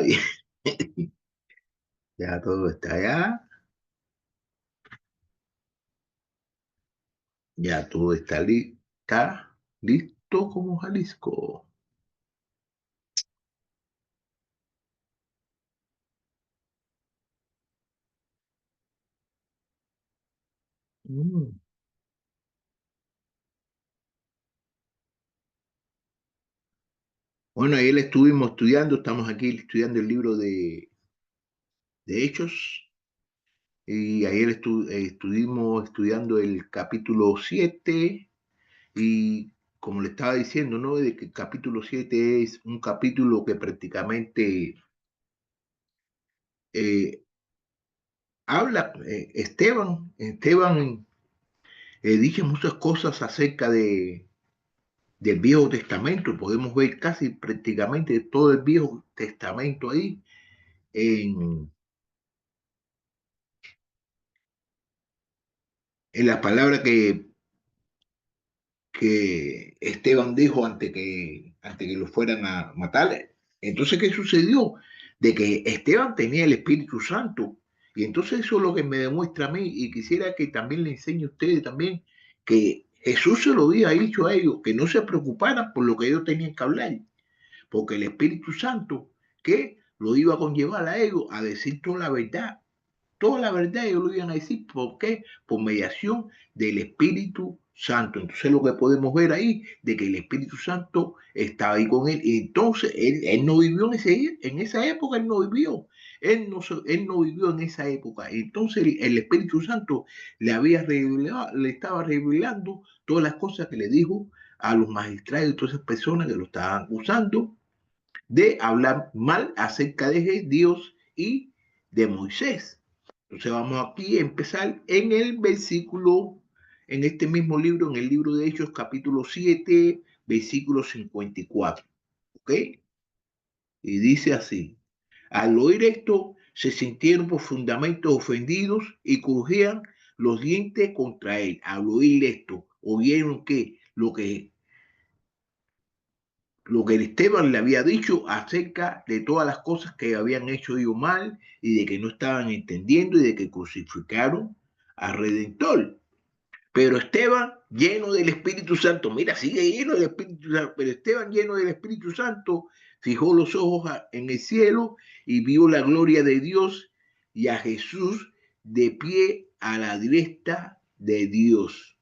bien. Ya todo está allá. Ya todo está listo como Jalisco. Mm. Bueno, ayer estuvimos estudiando, estamos aquí estudiando el libro de Hechos. Y ayer estuvimos estudiando el capítulo 7 y como le estaba diciendo, ¿no? De que el capítulo 7 es un capítulo que prácticamente eh, habla, Esteban dice muchas cosas acerca del Viejo Testamento. Podemos ver casi prácticamente todo el Viejo Testamento ahí en, en las palabras que Esteban dijo antes que lo fueran a matar. Entonces, ¿qué sucedió? De que Esteban tenía el Espíritu Santo. Y entonces eso es lo que me demuestra a mí y quisiera que también le enseñe a ustedes también que Jesús se lo había dicho a ellos, que no se preocuparan por lo que ellos tenían que hablar, porque el Espíritu Santo, que lo iba a conllevar a ellos a decir toda la verdad ellos lo iban a decir. ¿Por qué? Por mediación del Espíritu Santo. Entonces lo que podemos ver ahí, de que el Espíritu Santo estaba ahí con él. Y entonces él no vivió en esa época, él no vivió. Él no vivió en esa época. Entonces el Espíritu Santo le estaba revelando todas las cosas que le dijo a los magistrados y todas esas personas que lo estaban acusando de hablar mal acerca de Dios y de Moisés. Entonces vamos aquí a empezar en el versículo, en este mismo libro, en el libro de Hechos, capítulo 7, versículo 54. ¿Ok? Y dice así: al oír esto, se sintieron profundamente ofendidos y crujían los dientes contra él. Al oír esto, oyeron que lo que Esteban le había dicho acerca de todas las cosas que habían hecho ellos mal y de que no estaban entendiendo y de que crucificaron al Redentor. Pero Esteban, lleno del Espíritu Santo, mira, sigue lleno del Espíritu Santo, pero Esteban, lleno del Espíritu Santo, fijó los ojos en el cielo y vio la gloria de Dios y a Jesús de pie a la diestra de Dios.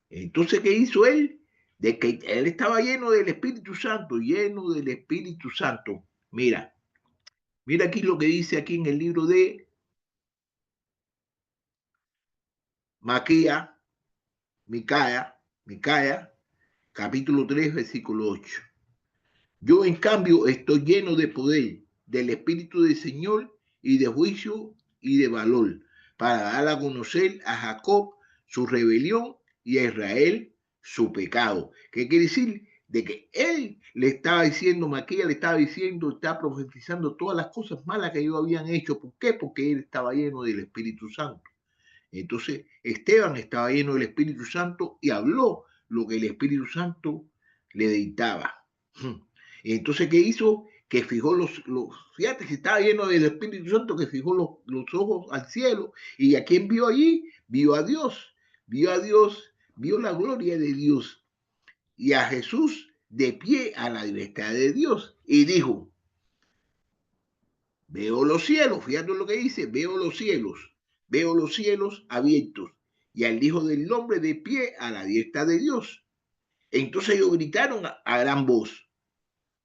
Entonces, ¿qué hizo él? De que él estaba lleno del Espíritu Santo, lleno del Espíritu Santo. Mira aquí lo que dice aquí en el libro de Maquía, Micaea, capítulo 3, versículo 8. Yo, en cambio, estoy lleno de poder, del Espíritu del Señor y de juicio y de valor, para dar a conocer a Jacob su rebelión y a Israel su pecado. ¿Qué quiere decir? De que él le estaba diciendo, Maquía le estaba diciendo, está profetizando todas las cosas malas que ellos habían hecho. ¿Por qué? Porque él estaba lleno del Espíritu Santo. Entonces, Esteban estaba lleno del Espíritu Santo y habló lo que el Espíritu Santo le dictaba. Entonces, ¿qué hizo? Que fijó fíjate, si estaba lleno del Espíritu Santo, que fijó los ojos al cielo. ¿Y a quién vio allí? Vio a Dios, vio la gloria de Dios y a Jesús de pie a la diestra de Dios. Y dijo, veo los cielos, fíjate lo que dice, veo los cielos abiertos y al Hijo del Hombre de pie a la diestra de Dios. Entonces ellos gritaron a gran voz,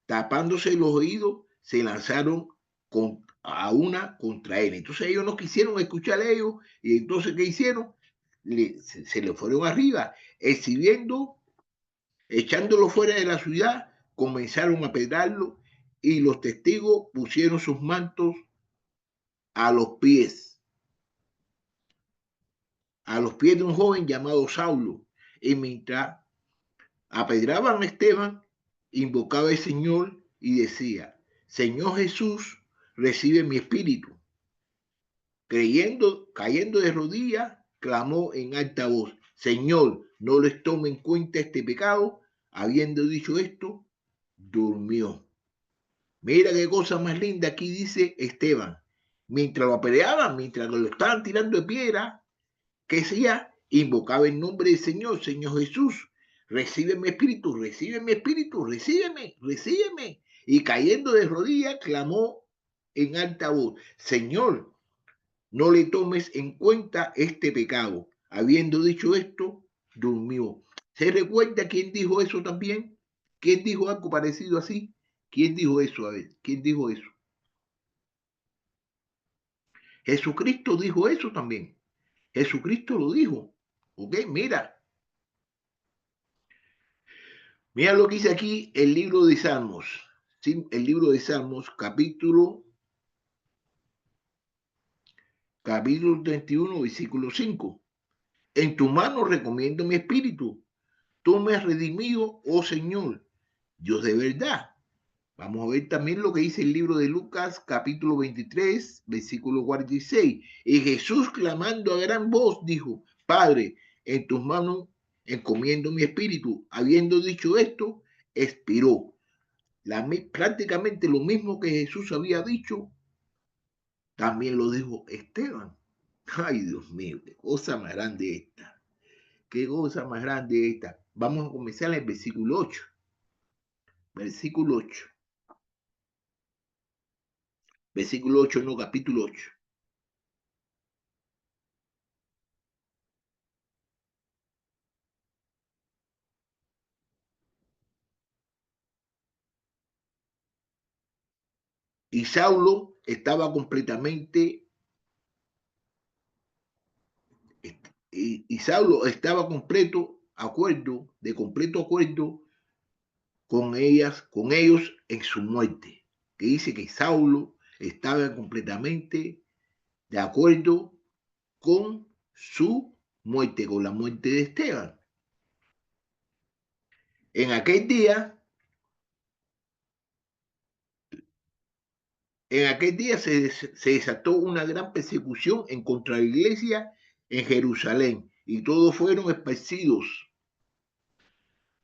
tapándose los oídos, se lanzaron a una contra él. Entonces ellos no quisieron escuchar a ellos y entonces ¿qué hicieron? Se le fueron arriba, exhibiendo, echándolo fuera de la ciudad, comenzaron a pedrarlo y los testigos pusieron sus mantos a los pies, a los pies de un joven llamado Saulo. Y mientras apedraban a Esteban, invocaba al Señor y decía, Señor Jesús, recibe mi espíritu. Cayendo de rodillas, clamó en alta voz, Señor, no les tome en cuenta este pecado. Habiendo dicho esto, durmió. Mira qué cosa más linda aquí dice Esteban. Mientras lo apedreaban, mientras lo estaban tirando de piedra, ¿qué decía? Invocaba el nombre del Señor, Señor Jesús. Recibe mi espíritu, recibe mi espíritu, recíbeme, recíbeme. Y cayendo de rodillas, clamó en alta voz, Señor, no le tomes en cuenta este pecado. Habiendo dicho esto, durmió. ¿Se recuerda quién dijo eso también? ¿Quién dijo algo parecido así? ¿Quién dijo eso? A ver, ¿quién dijo eso? Jesucristo dijo eso también. Jesucristo lo dijo. ¿Ok? Mira, mira lo que dice aquí el libro de Salmos. ¿Sí? El libro de Salmos, capítulo 31, versículo 5. En tu mano recomiendo mi espíritu. Tú me has redimido, oh Señor, Dios de verdad. Vamos a ver también lo que dice el libro de Lucas, capítulo 23, versículo 46. Y Jesús, clamando a gran voz, dijo, Padre, en tus manos encomiendo mi espíritu. Habiendo dicho esto, expiró. Prácticamente lo mismo que Jesús había dicho, también lo dijo Esteban. Ay, Dios mío, qué cosa más grande esta. Qué cosa más grande esta. Vamos a comenzar en el versículo 8. Versículo 8. Versículo 8, no, capítulo 8. Y Saulo estaba completamente, y Saulo estaba de completo acuerdo con ellos en su muerte. Que dice que Saulo estaba completamente de acuerdo con su muerte, con la muerte de Esteban. En aquel día, se desató una gran persecución en contra de la iglesia en Jerusalén y todos fueron esparcidos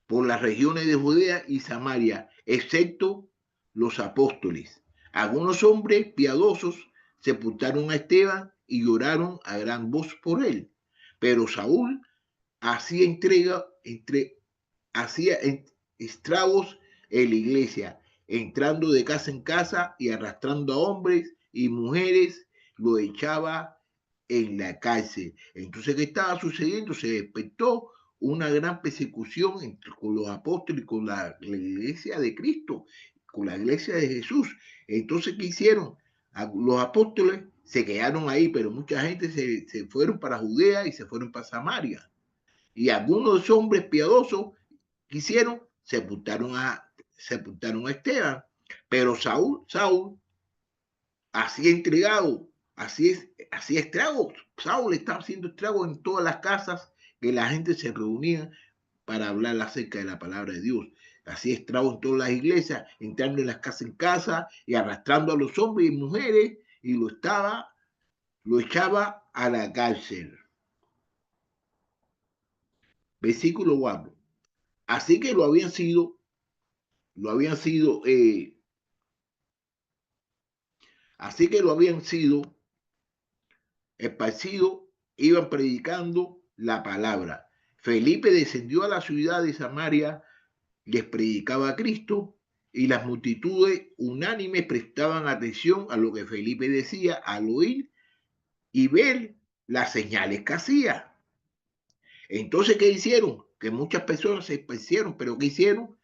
por las regiones de Judea y Samaria, excepto los apóstoles. Algunos hombres piadosos sepultaron a Esteban y lloraron a gran voz por él. Pero Saúl hacía hacía estragos en la iglesia, entrando de casa en casa y arrastrando a hombres y mujeres, lo echaba en la cárcel. Entonces, ¿qué estaba sucediendo? Se despertó una gran persecución con los apóstoles, con la iglesia de Cristo, con la iglesia de Jesús. Entonces, ¿qué hicieron? Los apóstoles se quedaron ahí, pero mucha gente se fueron para Judea y se fueron para Samaria. Y algunos hombres piadosos que hicieron, sepultaron a Esteban. Pero Saúl, así entregado, así estragos. Saúl estaba haciendo estragos en todas las casas que la gente se reunía para hablar acerca de la palabra de Dios. Así estragos en todas las iglesias, entrando en casa y arrastrando a los hombres y mujeres y lo echaba a la cárcel. Versículo 4. Así que lo habían sido, así que lo habían sido esparcido, iban predicando la palabra. Felipe descendió a la ciudad de Samaria, les predicaba a Cristo y las multitudes unánimes prestaban atención a lo que Felipe decía al oír y ver las señales que hacía. Entonces, ¿qué hicieron? Que muchas personas se esparcieron, pero ¿qué hicieron?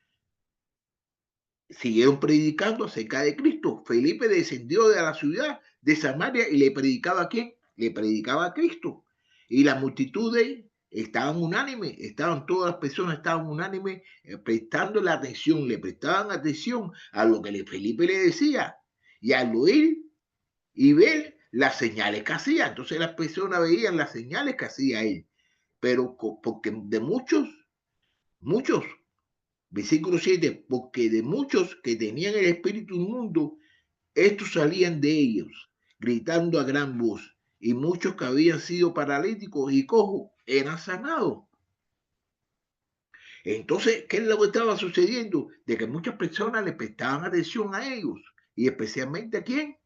Siguieron predicando acerca de Cristo. Felipe descendió de la ciudad de Samaria y le predicaba a quién? Le predicaba a Cristo. Y las multitudes estaban unánimes, todas las personas estaban unánimes prestando la atención, le prestaban atención a lo que Felipe le decía. Y al oír y ver las señales que hacía, entonces las personas veían las señales que hacía él. Pero porque de muchos Versículo 7, porque de muchos que tenían el espíritu inmundo, estos salían de ellos, gritando a gran voz, y muchos que habían sido paralíticos y cojos eran sanados. Entonces, ¿qué es lo que estaba sucediendo? De que muchas personas le prestaban atención a ellos. y especialmente a quién,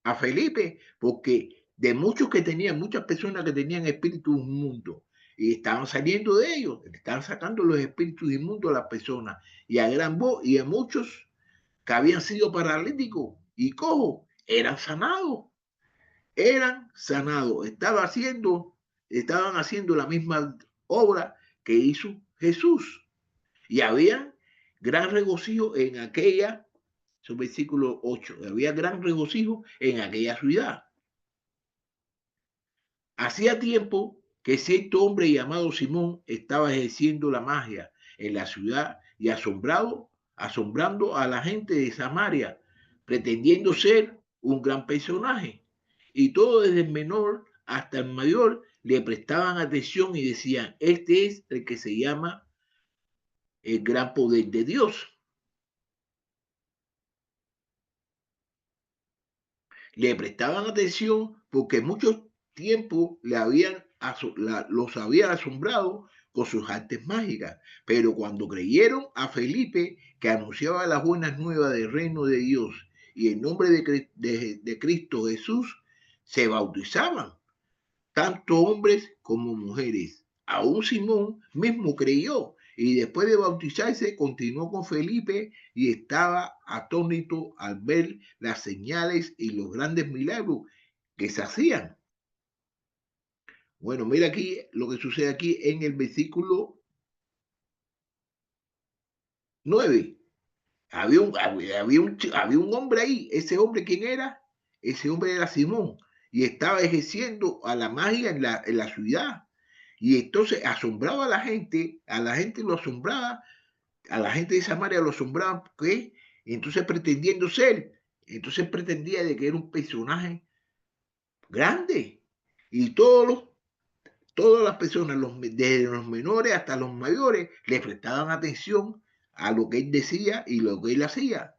a Felipe, porque de muchos que tenían, muchas personas que tenían espíritus inmundos y estaban saliendo de ellos, estaban sacando los espíritus inmundos a las personas y a gran voz, y a muchos que habían sido paralíticos y cojos eran sanados, estaban haciendo la misma obra que hizo Jesús. Y había gran regocijo en aquella, su versículo 8, había gran regocijo en aquella ciudad. Hacía tiempo que cierto hombre llamado Simón estaba ejerciendo la magia en la ciudad y asombrando a la gente de Samaria, pretendiendo ser un gran personaje. Y todo desde el menor hasta el mayor le prestaban atención y decían, este es el que se llama el gran poder de Dios. Le prestaban atención porque mucho tiempo los habían asombrado con sus artes mágicas, pero cuando creyeron a Felipe, que anunciaba las buenas nuevas del reino de Dios y el nombre de Cristo Jesús, se bautizaban, tanto hombres como mujeres. Aún Simón mismo creyó y después de bautizarse continuó con Felipe y estaba atónito al ver las señales y los grandes milagros que se hacían. Bueno, mira aquí lo que sucede aquí en el versículo 9. Había un hombre ahí. ¿Ese hombre quién era? Ese hombre era Simón y estaba ejerciendo a la magia en la ciudad. Y entonces asombraba a la gente lo asombraba, a la gente de Samaria lo asombraba, ¿qué? Y entonces pretendía de que era un personaje grande. Y todas las personas, desde los menores hasta los mayores, le prestaban atención a lo que él decía y lo que él hacía.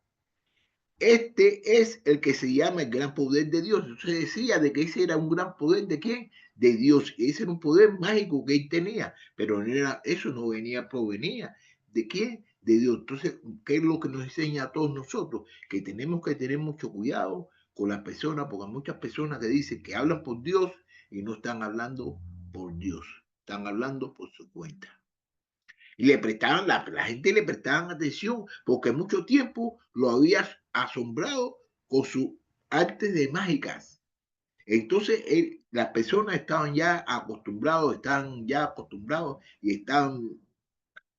Este es el que se llama el gran poder de Dios. Se decía de que ese era un gran poder de quién? De Dios. Ese era un poder mágico que él tenía, pero no era, eso no provenía. ¿De quién? De Dios. Entonces, ¿qué es lo que nos enseña a todos nosotros? Que tenemos que tener mucho cuidado con las personas, porque hay muchas personas que dicen que hablan por Dios y no están hablando por Dios, están hablando por su cuenta. Y la gente le prestaban atención porque mucho tiempo lo había asombrado con sus artes de mágicas. Entonces las personas estaban ya acostumbrados y estaban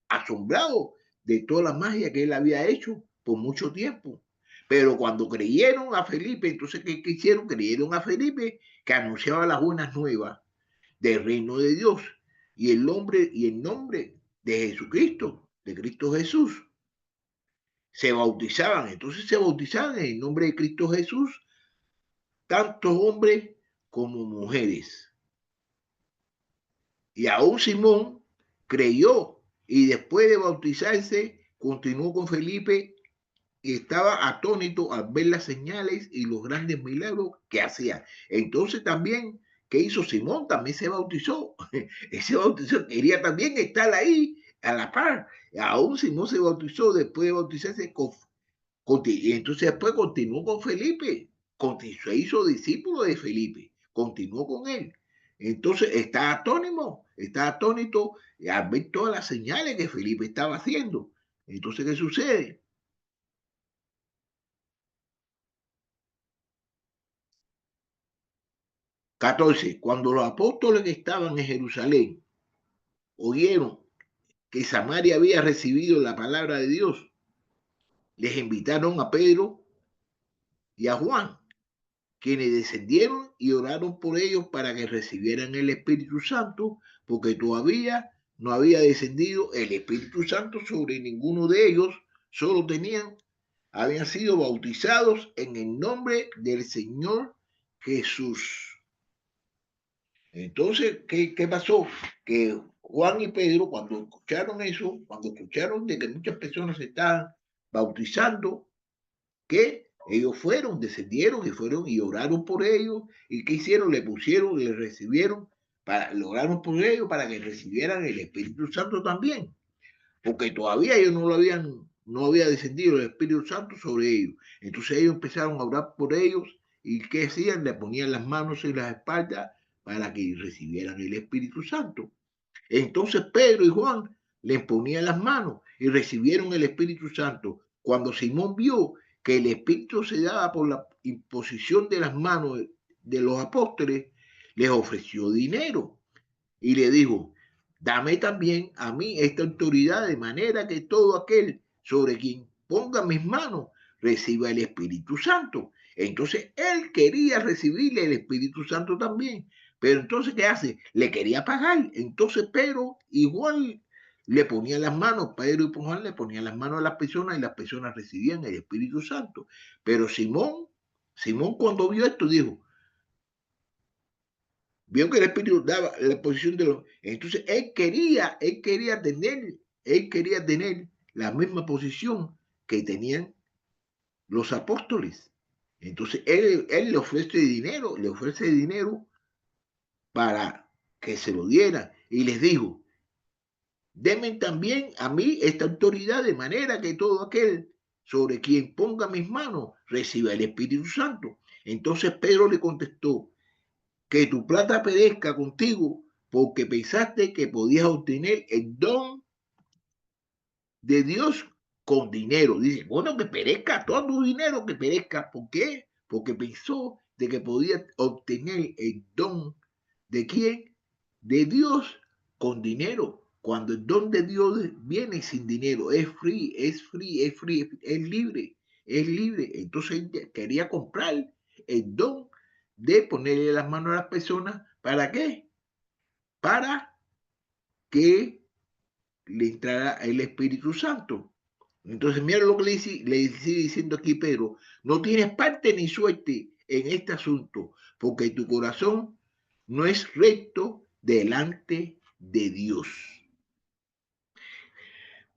asombrados de toda la magia que él había hecho por mucho tiempo. Pero cuando creyeron a Felipe, entonces, ¿qué hicieron? Creyeron a Felipe que anunciaba las buenas nuevas del reino de Dios y el nombre de Jesucristo, de Cristo Jesús. Entonces se bautizaban en el nombre de Cristo Jesús, tanto hombres como mujeres. Y aún Simón creyó y después de bautizarse continuó con Felipe y estaba atónito al ver las señales y los grandes milagros que hacía. Entonces también, ¿qué hizo Simón? También se bautizó. Ese bautizó, quería también estar ahí a la par. Aún Simón se bautizó después de bautizarse y entonces después continuó con Felipe, se hizo discípulo de Felipe, continuó con él. Entonces está atónito al ver todas las señales que Felipe estaba haciendo. Entonces, ¿qué sucede? 14. Cuando los apóstoles que estaban en Jerusalén oyeron que Samaria había recibido la palabra de Dios, les invitaron a Pedro y a Juan, quienes descendieron y oraron por ellos para que recibieran el Espíritu Santo, porque todavía no había descendido el Espíritu Santo sobre ninguno de ellos, solo habían sido bautizados en el nombre del Señor Jesús. Entonces, ¿qué pasó? Que Juan y Pedro, cuando escucharon eso, cuando escucharon de que muchas personas se estaban bautizando, que ellos descendieron y fueron y oraron por ellos, y ¿qué hicieron? Le recibieron, oraron por ellos para que recibieran el Espíritu Santo también, porque todavía ellos no había descendido el Espíritu Santo sobre ellos. Entonces ellos empezaron a orar por ellos y ¿qué hacían? Le ponían las manos en las espaldas para que recibieran el Espíritu Santo. Entonces Pedro y Juan le ponían las manos y recibieron el Espíritu Santo. Cuando Simón vio que el Espíritu se daba por la imposición de las manos de los apóstoles, les ofreció dinero y le dijo, dame también a mí esta autoridad de manera que todo aquel sobre quien ponga mis manos reciba el Espíritu Santo. Entonces él quería recibirle el Espíritu Santo también. Pero entonces, ¿qué hace? Le quería pagar. Entonces Pedro igual le ponía las manos, Pedro y Juan le ponían las manos a las personas y las personas recibían el Espíritu Santo. Pero Simón cuando vio esto dijo, vio que el Espíritu daba la posición de los... Entonces él quería tener la misma posición que tenían los apóstoles. Entonces él le ofrece dinero para que se lo diera y les dijo, denme también a mí esta autoridad de manera que todo aquel sobre quien ponga mis manos reciba el Espíritu Santo. Entonces Pedro le contestó, que tu plata perezca contigo porque pensaste que podías obtener el don de Dios con dinero. Dice, bueno, que perezca todo tu dinero, que perezca. ¿Por qué? Porque pensó de que podía obtener el don de quién? De Dios con dinero. Cuando el don de Dios viene sin dinero, es free, es free, es free, es libre, es libre. Entonces quería comprar el don de ponerle las manos a las personas. ¿Para qué? Para que le entrara el Espíritu Santo. Entonces, mira lo que le sigue diciendo aquí Pedro, no tienes parte ni suerte en este asunto, porque tu corazón no es recto delante de Dios.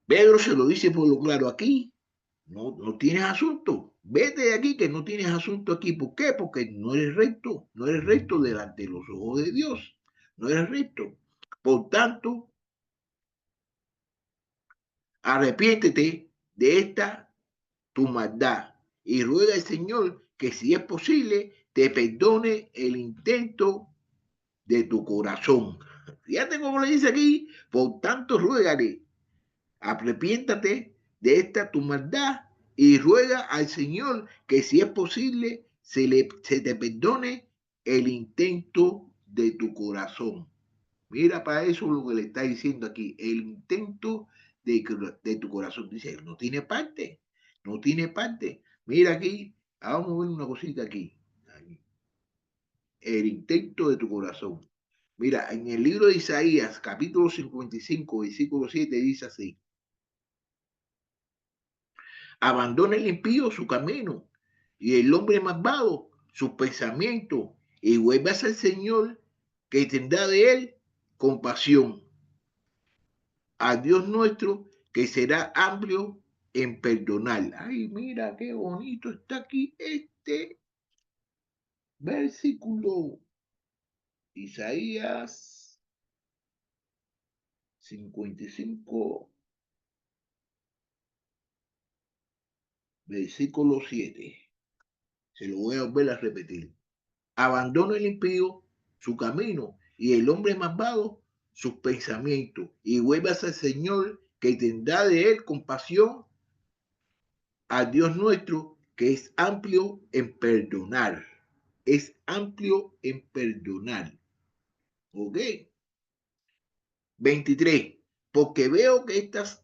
Pedro se lo dice por lo claro aquí, no tienes asunto, vete de aquí que no tienes asunto aquí. ¿Por qué? Porque no eres recto delante de los ojos de Dios, no eres recto. Por tanto, arrepiéntete de esta tu maldad y ruega al Señor que si es posible te perdone el intento de tu corazón. Fíjate cómo le dice aquí, por tanto ruégale, arrepiéntate de esta tu maldad y ruega al Señor que si es posible se te perdone el intento de tu corazón. Mira para eso lo que le está diciendo aquí, el intento de tu corazón. Dice, no tiene parte, no tiene parte. Mira aquí, vamos a ver una cosita aquí. El intento de tu corazón. Mira, en el libro de Isaías, capítulo 55, versículo 7, dice así, abandona el impío su camino y el hombre malvado sus pensamientos y vuelvas al Señor que tendrá de él compasión, a Dios nuestro que será amplio en perdonar. Ay, mira qué bonito está aquí este versículo. Isaías 55, versículo 7. Se lo voy a volver a repetir. Abandona el impío su camino y el hombre malvado sus pensamientos y vuelvas al Señor que tendrá de él compasión, a Dios nuestro que es amplio en perdonar. Es amplio en perdonar. ¿Ok? 23. Porque veo que estás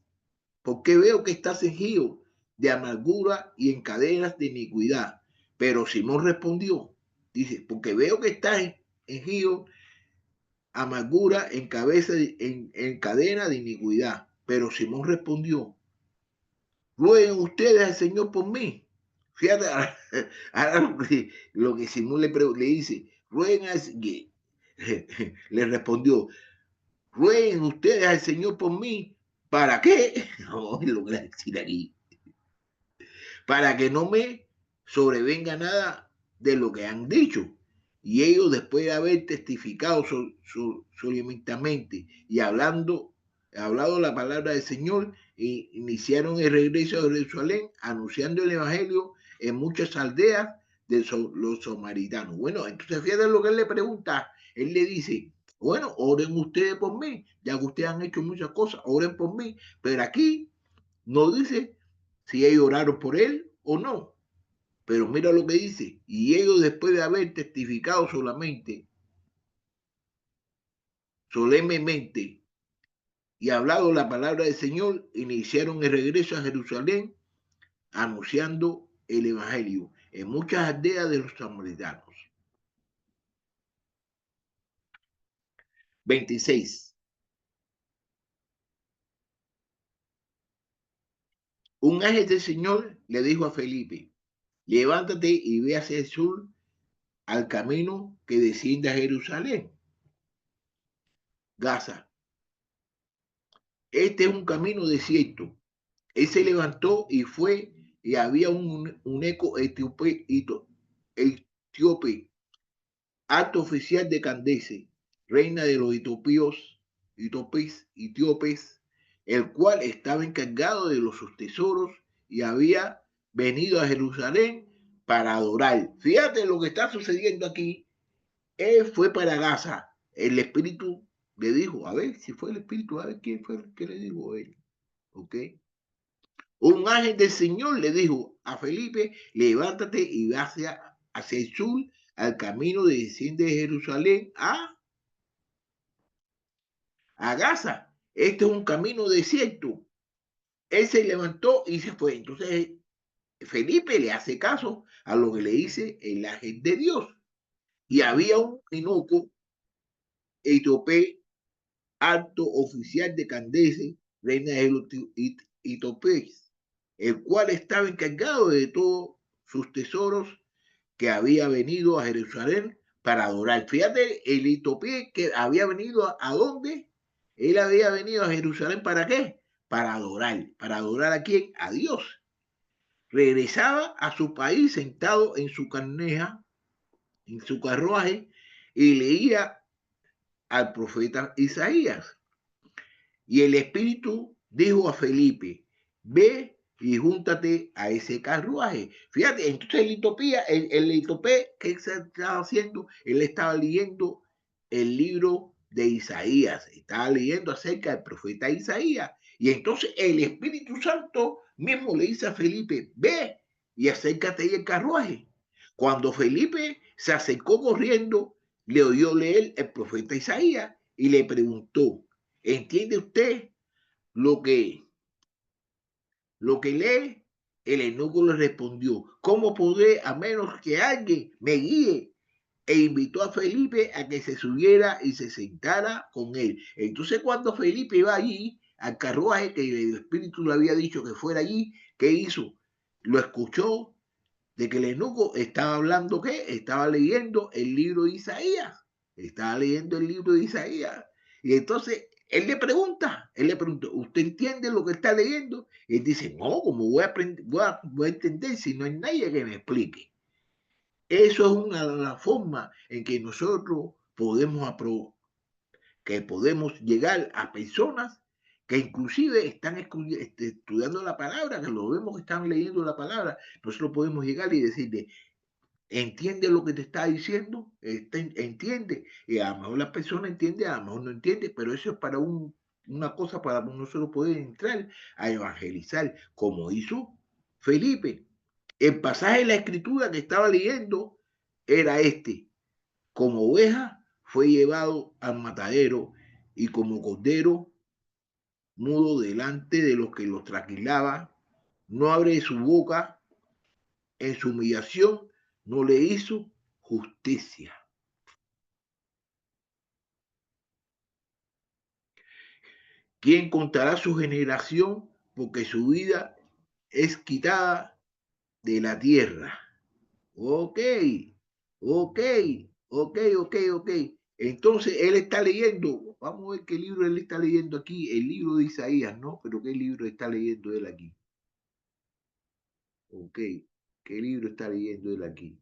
en giro de amargura y en cadenas de iniquidad. Pero Simón respondió, dice, porque veo que estás en giro, amargura en cadena de iniquidad. Pero Simón respondió, rueguen ustedes al Señor por mí. Fíjate, ahora lo que Simón le dice, rueguen al Señor. Le respondió, rueguen ustedes al Señor por mí. ¿Para qué? No, es lo que le decir aquí. Para que no me sobrevenga nada de lo que han dicho. Y ellos, después de haber testificado solemnemente y hablado la palabra del Señor, y iniciaron el regreso a Jerusalén, anunciando el evangelio en muchas aldeas de los samaritanos. Bueno, entonces fíjate lo que él le pregunta. Él le dice, bueno, oren ustedes por mí, ya que ustedes han hecho muchas cosas, oren por mí. Pero aquí no dice si ellos oraron por él o no. Pero mira lo que dice. Y ellos, después de haber testificado solemnemente, y hablado la palabra del Señor, iniciaron el regreso a Jerusalén, anunciando el evangelio en muchas aldeas de los samaritanos. 26. Un ángel del Señor le dijo a Felipe, levántate y ve hacia el sur al camino que desciende a Jerusalén, Gaza. Este es un camino desierto. Él se levantó y fue, y había un eco etíope, alto oficial de Candace, reina de los etíopes, el cual estaba encargado de sus tesoros y había venido a Jerusalén para adorar. Fíjate lo que está sucediendo aquí. Él fue para Gaza. El espíritu le dijo, a ver si fue el espíritu, a ver quién fue el que le dijo a él. ¿Ok? Un ángel del Señor le dijo a Felipe, levántate y ve hacia el sur, al camino de desciende de Jerusalén a Gaza. Este es un camino desierto. Él se levantó y se fue. Entonces Felipe le hace caso a lo que le dice el ángel de Dios. Y había un eunuco etíope, alto oficial de Candace, reina de los etíopes, el cual estaba encargado de todos sus tesoros, que había venido a Jerusalén para adorar. Fíjate, el etíope que había venido a dónde? Él había venido a Jerusalén ¿para qué? Para adorar. ¿Para adorar a quién? A Dios. Regresaba a su país sentado en su carneja, en su carruaje, y leía al profeta Isaías. Y el Espíritu dijo a Felipe, ve y júntate a ese carruaje. Fíjate, entonces el Etopé, ¿qué se estaba haciendo? Él estaba leyendo el libro de Isaías, estaba leyendo acerca del profeta Isaías. Y entonces el Espíritu Santo mismo le dice a Felipe, ve y acércate ahí el carruaje. Cuando Felipe se acercó corriendo, le oyó leer el profeta Isaías y le preguntó, ¿entiende usted lo que, lo que lee? El eunuco le respondió, ¿cómo podré a menos que alguien me guíe? E invitó a Felipe a que se subiera y se sentara con él. Entonces cuando Felipe iba allí al carruaje que el Espíritu le había dicho que fuera allí, ¿qué hizo? Lo escuchó de que el eunuco estaba hablando, ¿qué? Estaba leyendo el libro de Isaías. Estaba leyendo el libro de Isaías. Y entonces él le pregunta, ¿usted entiende lo que está leyendo? Y él dice, no, ¿cómo voy a, aprender, voy a entender si no hay nadie que me explique? Eso es una de las formas en que nosotros podemos llegar a personas que inclusive están estudiando la palabra, que lo vemos que están leyendo la palabra. Nosotros podemos llegar y decirle, entiende lo que te está diciendo, entiende, y a lo mejor la persona entiende, a lo mejor no entiende, pero eso es para una cosa para nosotros poder entrar a evangelizar, como hizo Felipe. El pasaje de la escritura que estaba leyendo era este: como oveja fue llevado al matadero, y como cordero mudo delante de los que los trasquilaba, no abre su boca. En su humillación no le hizo justicia. ¿Quién contará su generación? Porque su vida es quitada de la tierra. Ok, ok, ok. Entonces él está leyendo, vamos a ver qué libro él está leyendo aquí, el libro de Isaías, ¿no? Pero ¿qué libro está leyendo él aquí? Ok, ¿qué libro está leyendo él aquí?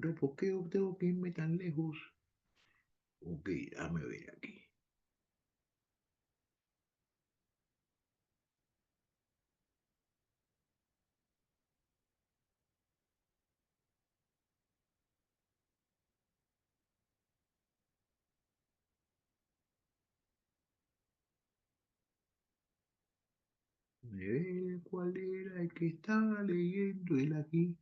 Pero ¿por qué yo tengo que irme tan lejos? Ok, déjame ver aquí. ¿Cuál era el que estaba leyendo él aquí?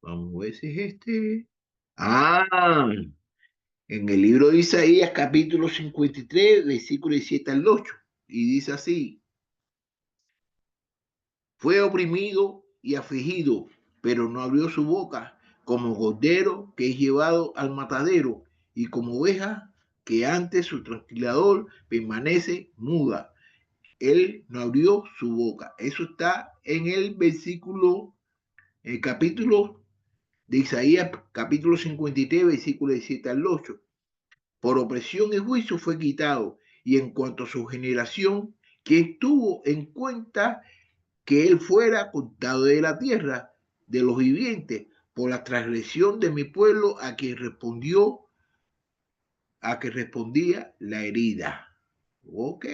Vamos a ver si es este. Ah, en el libro de Isaías, capítulo 53, versículo 7 al 8. Y dice así: fue oprimido y afligido, pero no abrió su boca, como cordero que es llevado al matadero, y como oveja que ante su tranquilador permanece muda. Él no abrió su boca. Eso está en el versículo, el capítulo de Isaías, capítulo 53, versículo de 7 al 8. Por opresión y juicio fue quitado, y en cuanto a su generación, que tuvo en cuenta que él fuera contado de la tierra, de los vivientes, por la transgresión de mi pueblo, a que respondía la herida. Ok.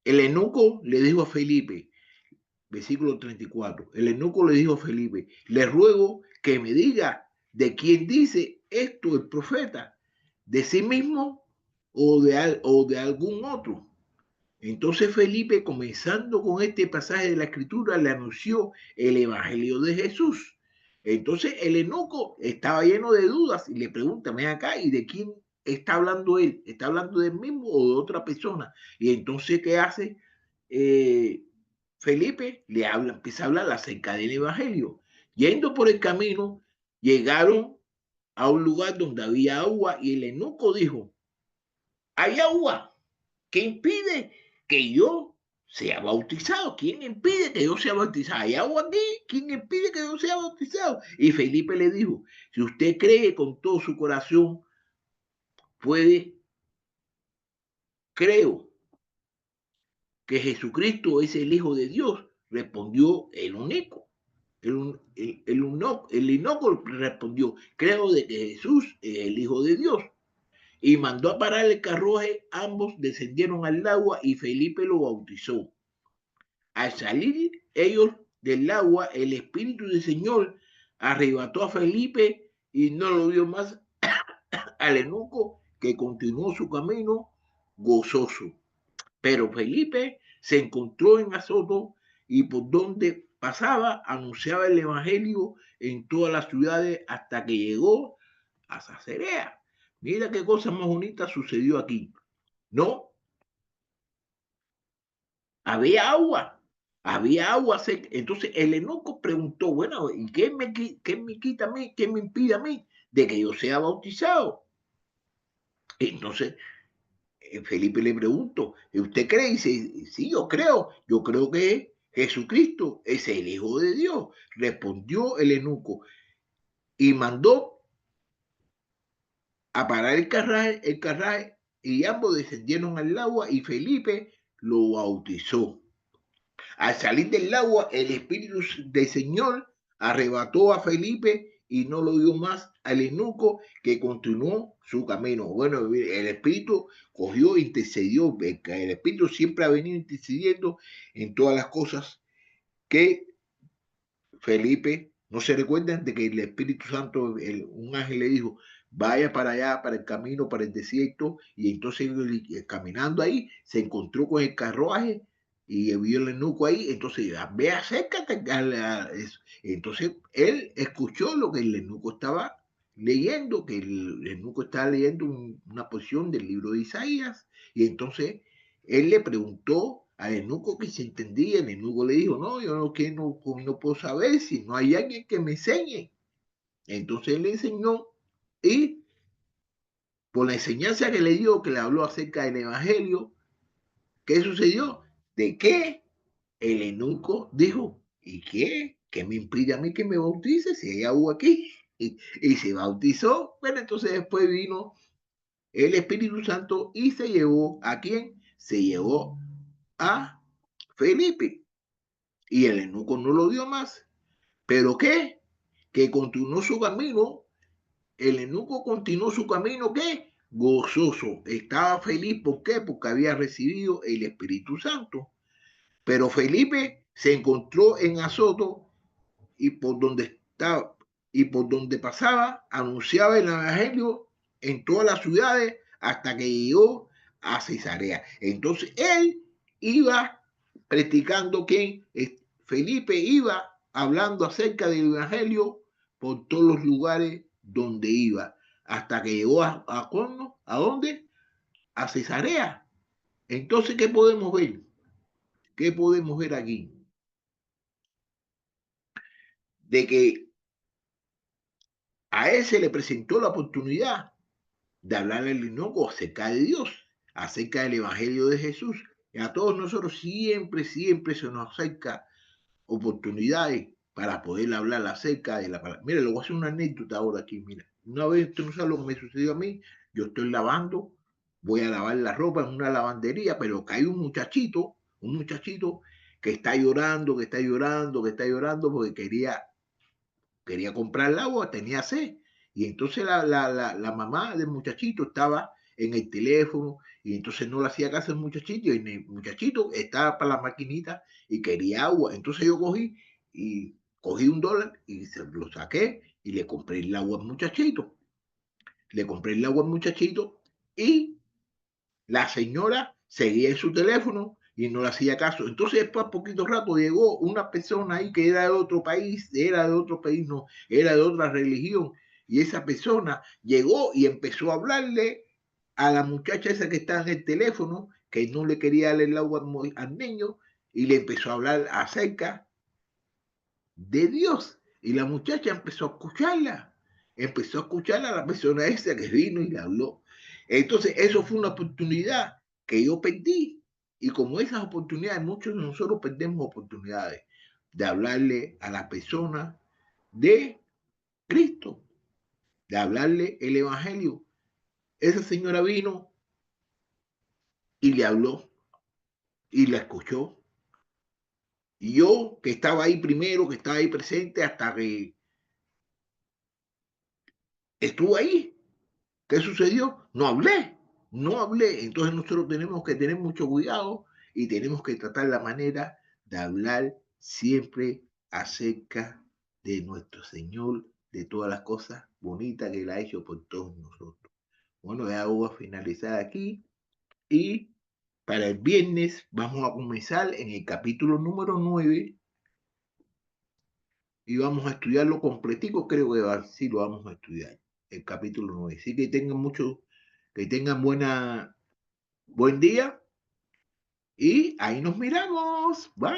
El eunuco le dijo a Felipe, versículo 34, el eunuco le dijo a Felipe, le ruego que me diga de quién dice esto el profeta, de sí mismo o de algún otro. Entonces Felipe, comenzando con este pasaje de la escritura, le anunció el evangelio de Jesús. Entonces el eunuco estaba lleno de dudas y le pregunta, ven acá, ¿y de quién está hablando él? ¿Está hablando del mismo o de otra persona? Y entonces, ¿qué hace? Eh, Felipe le habla, empieza a hablar acerca del evangelio. Yendo por el camino, llegaron a un lugar donde había agua y el eunuco dijo, hay agua. ¿Qué impide que yo sea bautizado? ¿Quién impide que yo sea bautizado? ¿Hay agua aquí? ¿Quién impide que yo sea bautizado? Y Felipe le dijo, si usted cree con todo su corazón, puede, creo que Jesucristo es el Hijo de Dios, respondió el único. El inoco respondió, creo de que Jesús es el Hijo de Dios. Y mandó a parar el carruaje, ambos descendieron al agua y Felipe lo bautizó. Al salir ellos del agua, el Espíritu del Señor arrebató a Felipe y no lo vio más al eunuco, que continuó su camino gozoso. Pero Felipe se encontró en Azoto y por donde pasaba anunciaba el Evangelio en todas las ciudades hasta que llegó a Cesarea. Mira qué cosa más bonita sucedió aquí. No, había agua seca. Entonces el eunuco preguntó, bueno, ¿y qué me quita a mí, qué me impide a mí de que yo sea bautizado? Entonces Felipe le preguntó, ¿usted cree? Y dice, sí, yo creo que Jesucristo es el Hijo de Dios. Respondió el eunuco y mandó a parar el carraje y ambos descendieron al agua y Felipe lo bautizó. Al salir del agua, el Espíritu del Señor arrebató a Felipe y no lo dio más al eunuco, que continuó su camino. Bueno, el Espíritu cogió, intercedió. El Espíritu siempre ha venido intercediendo en todas las cosas que Felipe, no se recuerdan de que el Espíritu Santo, un ángel le dijo, vaya para allá, para el camino, para el desierto, y entonces caminando ahí, se encontró con el carruaje y vio el eunuco ahí, entonces, ve, acércate. Entonces, él escuchó lo que el eunuco estaba leyendo, que el eunuco estaba leyendo una porción del libro de Isaías, y entonces él le preguntó al eunuco que se entendía. El eunuco le dijo, no, yo no, que no puedo saber si no hay alguien que me enseñe. Entonces él le enseñó y por la enseñanza que le dio, que le habló acerca del evangelio, ¿qué sucedió? De que el eunuco dijo, ¿y qué? ¿Qué me impide a mí que me bautice si hay agua aquí? Y se bautizó. Bueno, entonces después vino el Espíritu Santo y se llevó ¿a quién? Se llevó a Felipe. Y el eunuco no lo dio más. ¿Pero qué? Que continuó su camino. El eunuco continuó su camino, ¿qué? Gozoso. Estaba feliz. ¿Por qué? Porque había recibido el Espíritu Santo. Pero Felipe se encontró en Azoto y por donde estaba y por donde pasaba anunciaba el evangelio en todas las ciudades hasta que llegó a Cesarea. Entonces él iba practicando que Felipe iba hablando acerca del evangelio por todos los lugares donde iba hasta que llegó ¿a dónde? A Cesarea. Entonces, ¿qué podemos ver? ¿Qué podemos ver aquí? De que a él se le presentó la oportunidad de hablarle al inocuo acerca de Dios, acerca del Evangelio de Jesús. Y a todos nosotros siempre, siempre se nos acerca oportunidades para poder hablar acerca de la palabra. Mira, le voy a hacer una anécdota ahora aquí. Mira, una vez, esto no sabes lo que me sucedió a mí. Yo estoy lavando, voy a lavar la ropa en una lavandería, pero cae un muchachito que está llorando, que está llorando, que está llorando porque quería comprar el agua, tenía sed. Y entonces la mamá del muchachito estaba en el teléfono y entonces no le hacía caso al muchachito y el muchachito estaba para la maquinita y quería agua. Entonces yo cogí $1 y se lo saqué y le compré el agua al muchachito. Le compré el agua al muchachito y la señora seguía en su teléfono y no le hacía caso. Entonces, después, poquito rato, llegó una persona ahí que era de otro país, no, era de otra religión. Y esa persona llegó y empezó a hablarle a la muchacha esa que estaba en el teléfono, que no le quería dar el agua al niño, y le empezó a hablar acerca de Dios. Y la muchacha empezó a escucharla a la persona esa que vino y le habló. Entonces, eso fue una oportunidad que yo perdí. Y como esas oportunidades, muchos de nosotros perdemos oportunidades de hablarle a la persona de Cristo, de hablarle el Evangelio. Esa señora vino y le habló y la escuchó. Y yo, que estaba ahí primero, que estaba ahí presente hasta que estuvo ahí, ¿qué sucedió? No hablé. Entonces nosotros tenemos que tener mucho cuidado y tenemos que tratar la manera de hablar siempre acerca de nuestro Señor, de todas las cosas bonitas que Él ha hecho por todos nosotros. Bueno, ya voy a finalizar aquí y para el viernes vamos a comenzar en el capítulo número 9 y vamos a estudiarlo completico, creo que sí lo vamos a estudiar, el capítulo 9. Así que tengan buen día y ahí nos miramos. Bye.